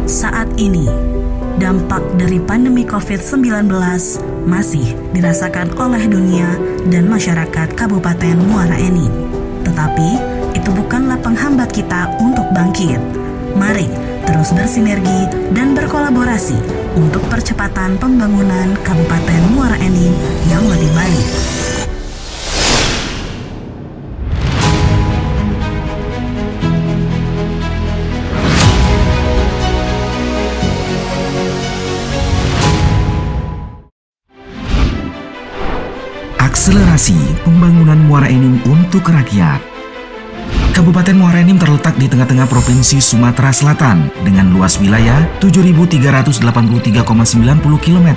Saat ini, dampak dari pandemi COVID-19 masih dirasakan oleh dunia dan masyarakat Kabupaten Muara Enim. Tetapi, itu bukanlah penghambat kita untuk bangkit. Mari terus bersinergi dan berkolaborasi untuk percepatan pembangunan Kabupaten Muara Enim yang lebih baik. Akselerasi pembangunan Muara Enim untuk rakyat. Kabupaten Muara Enim terletak di tengah-tengah Provinsi Sumatera Selatan dengan luas wilayah 7.383,90 km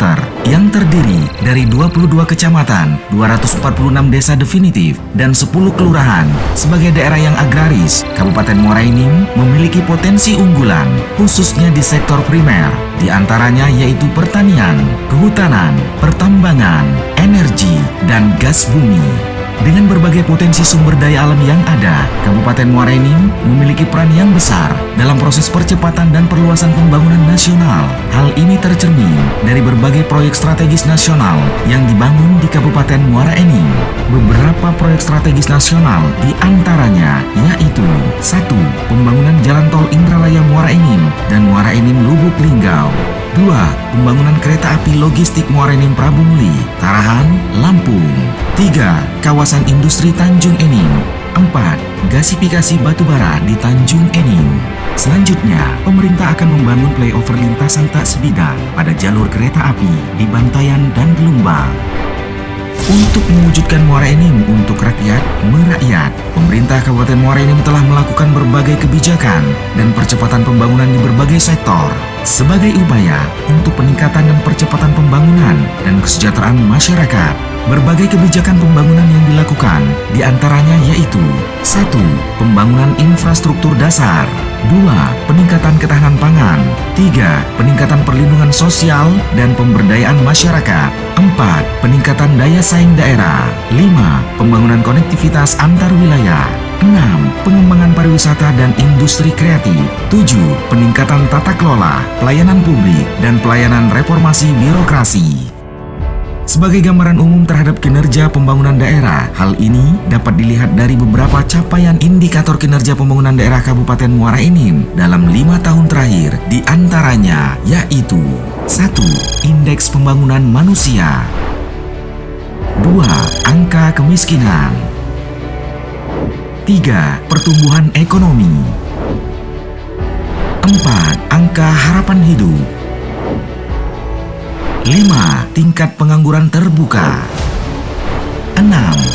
yang terdiri dari 22 kecamatan, 246 desa definitif, dan 10 kelurahan. Sebagai daerah yang agraris, Kabupaten Muara Enim memiliki potensi unggulan, khususnya di sektor primer, di antaranya yaitu pertanian, kehutanan, pertambangan, energi, dan gas bumi. Dengan berbagai potensi sumber daya alam yang ada, Kabupaten Muara Enim memiliki peran yang besar dalam proses percepatan dan perluasan pembangunan nasional. Hal ini tercermin dari berbagai proyek strategis nasional yang dibangun di Kabupaten Muara Enim. Beberapa proyek strategis nasional di antaranya yaitu 1. Pembangunan Jalan Tol Indralaya Muara Enim dan Muara Enim Lubuk Linggau. 2. Pembangunan kereta api logistik Muara Enim Prabu Muli, Tarahan, Lampung. 3. Kawasan industri Tanjung Enim. 4. Gasifikasi batubara di Tanjung Enim. Selanjutnya, pemerintah akan membangun flyover lintasan tak sebidang pada jalur kereta api di Bantayan dan Gelombang. Untuk mewujudkan Muara Enim untuk rakyat, merakyat, pemerintah Kabupaten Muara Enim telah melakukan berbagai kebijakan dan percepatan pembangunan di berbagai sektor. Sebagai upaya untuk peningkatan dan percepatan pembangunan dan kesejahteraan masyarakat, berbagai kebijakan pembangunan yang dilakukan diantaranya yaitu 1. Pembangunan infrastruktur dasar. 2. Peningkatan ketahanan pangan. 3. Peningkatan perlindungan sosial dan pemberdayaan masyarakat. 4. Peningkatan daya saing daerah. 5. Pembangunan konektivitas antar wilayah. 6. Pengembangan pariwisata dan industri kreatif. 7. Peningkatan tata kelola, pelayanan publik, dan pelayanan reformasi birokrasi. Sebagai gambaran umum terhadap kinerja pembangunan daerah, hal ini dapat dilihat dari beberapa capaian indikator kinerja pembangunan daerah Kabupaten Muara Enim dalam 5 tahun terakhir, di antaranya yaitu 1. Indeks pembangunan manusia. 2. Angka kemiskinan. 3. Pertumbuhan ekonomi. 4. Angka harapan hidup. 5. Tingkat pengangguran terbuka. 6.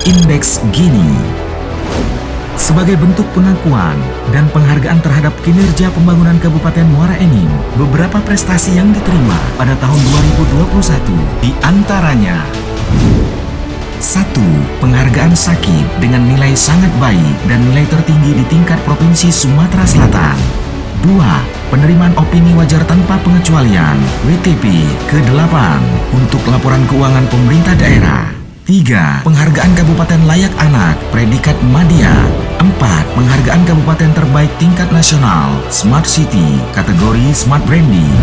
Indeks Gini. Sebagai bentuk pengakuan dan penghargaan terhadap kinerja pembangunan Kabupaten Muara Enim, beberapa prestasi yang diterima pada tahun 2021 di antaranya 1. Penghargaan Sakit dengan nilai sangat baik dan nilai tertinggi di tingkat Provinsi Sumatera Selatan. 2. Penerimaan opini wajar tanpa pengecualian WTP ke-8 untuk laporan keuangan pemerintah daerah. 3. Penghargaan Kabupaten Layak Anak predikat Madya. 4. Penghargaan Kabupaten Terbaik tingkat nasional Smart City kategori Smart Branding.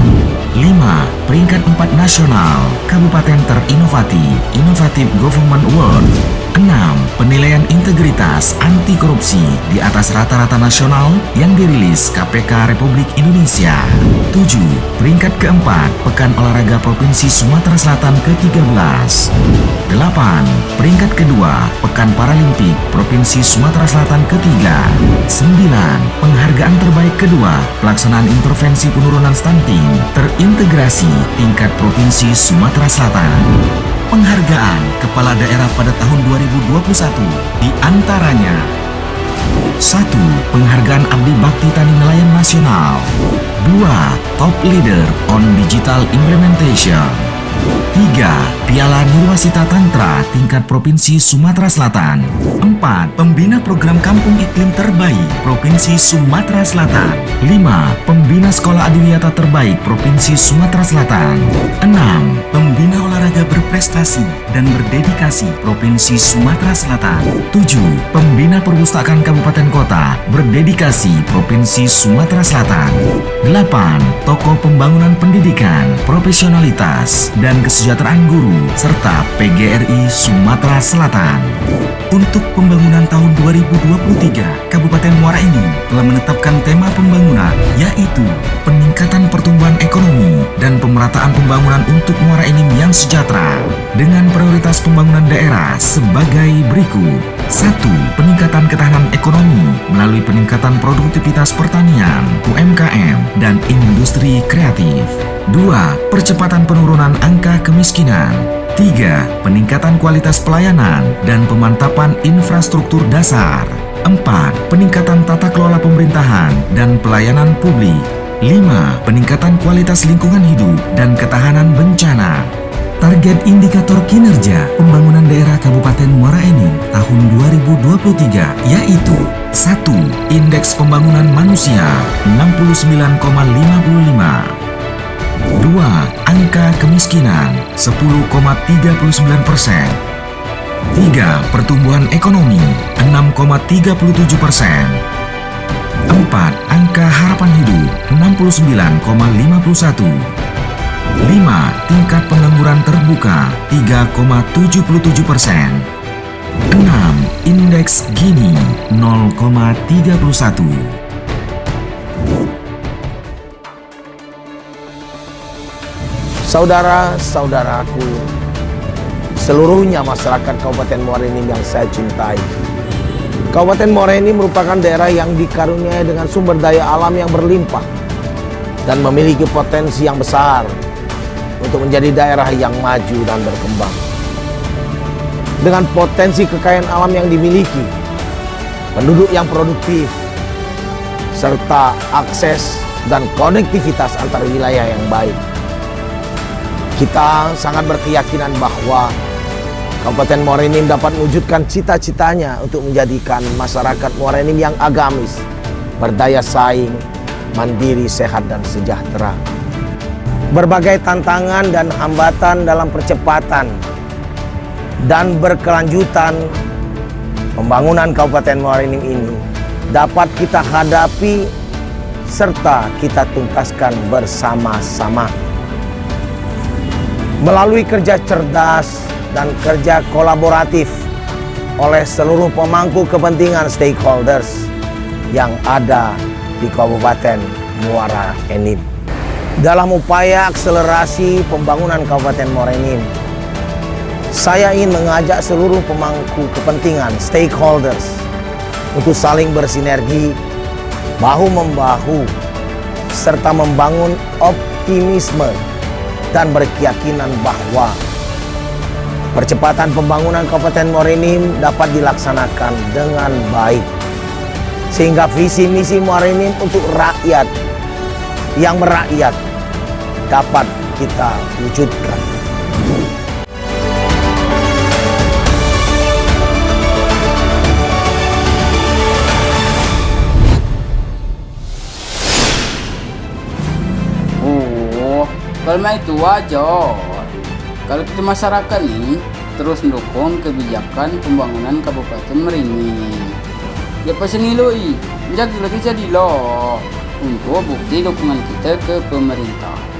5. Peringkat 4 nasional Kabupaten Terinovatif Innovative Government Award. 6. Penilaian integritas anti korupsi di atas rata-rata nasional yang dirilis KPK Republik Indonesia. 7. Peringkat keempat Pekan Olahraga Provinsi Sumatera Selatan ke-13. 8. Peringkat kedua Pekan Paralimpik Provinsi Sumatera Selatan ke-3. 9. Penghargaan terbaik kedua pelaksanaan intervensi penurunan stunting terintegrasi tingkat Provinsi Sumatera Selatan. Penghargaan Kepala Daerah pada tahun 2021 di antaranya 1. Penghargaan Abdi Bakti Tani Nelayan Nasional. 2. Top Leader on Digital Implementation. 3. Piala Nirwasita Tantra tingkat Provinsi Sumatera Selatan. 4. Pembina Program Kampung Iklim Terbaik Provinsi Sumatera Selatan. 5. Pembina Sekolah Adiwiyata Terbaik Provinsi Sumatera Selatan. 6. Pembina Olahraga Berprestasi dan Berdedikasi Provinsi Sumatera Selatan. 7. Pembina Perpustakaan Kabupaten Kota Berdedikasi Provinsi Sumatera Selatan. 8. tokoh pembangunan pendidikan, profesionalitas, dan kesejahteraan guru, serta PGRI Sumatera Selatan. Untuk pembangunan tahun 2023, Kabupaten Muara Enim telah menetapkan tema pembangunan, yaitu peningkatan pertumbuhan ekonomi dan pemerataan pembangunan untuk Muara Enim yang sejahtera, dengan prioritas pembangunan daerah sebagai berikut. 1. Peningkatan ketahanan ekonomi melalui peningkatan produktivitas pertanian, UMKM, dan industri kreatif. 2. Percepatan penurunan angka kemiskinan. 3. Peningkatan kualitas pelayanan dan pemantapan infrastruktur dasar. 4. Peningkatan tata kelola pemerintahan dan pelayanan publik. 5. Peningkatan kualitas lingkungan hidup dan ketahanan bencana. Target indikator kinerja pembangunan daerah Kabupaten Muara Enim tahun 2023 yaitu 1. Indeks pembangunan manusia 69,55. 2. Angka kemiskinan 10,39%. 3. Pertumbuhan ekonomi 6,37%. 4. Angka harapan hidup 69,51%. 5. Tingkat pengangguran terbuka 3,77%. 6. Indeks Gini 0,31. Saudara-saudaraku, seluruhnya masyarakat Kabupaten Muara Enim yang saya cintai. Kabupaten Muara Enim merupakan daerah yang dikaruniai dengan sumber daya alam yang berlimpah dan memiliki potensi yang besar untuk menjadi daerah yang maju dan berkembang. Dengan potensi kekayaan alam yang dimiliki, penduduk yang produktif, serta akses dan konektivitas antar wilayah yang baik, kita sangat berkeyakinan bahwa Kabupaten Muara Enim dapat mewujudkan cita-citanya untuk menjadikan masyarakat Muara Enim yang agamis, berdaya saing, mandiri, sehat, dan sejahtera. Berbagai tantangan dan hambatan dalam percepatan dan berkelanjutan pembangunan Kabupaten Muara Enim ini dapat kita hadapi serta kita tuntaskan bersama-sama. Melalui kerja cerdas dan kerja kolaboratif oleh seluruh pemangku kepentingan stakeholders yang ada di Kabupaten Muara Enim. Dalam upaya akselerasi pembangunan Kabupaten Muara Enim, saya ingin mengajak seluruh pemangku kepentingan stakeholders untuk saling bersinergi, bahu-membahu, serta membangun optimisme dan berkeyakinan bahwa percepatan pembangunan Kabupaten Muara Enim dapat dilaksanakan dengan baik, sehingga visi misi Muara Enim untuk rakyat yang merakyat dapat kita wujudkan. Kalau itu wajar. Kalau kita masyarakat nih terus mendukung kebijakan pembangunan Kabupaten Muara Enim. Ya pasal nilai, menjaga lagi jadi loh untuk bukti dukungan kita ke pemerintah.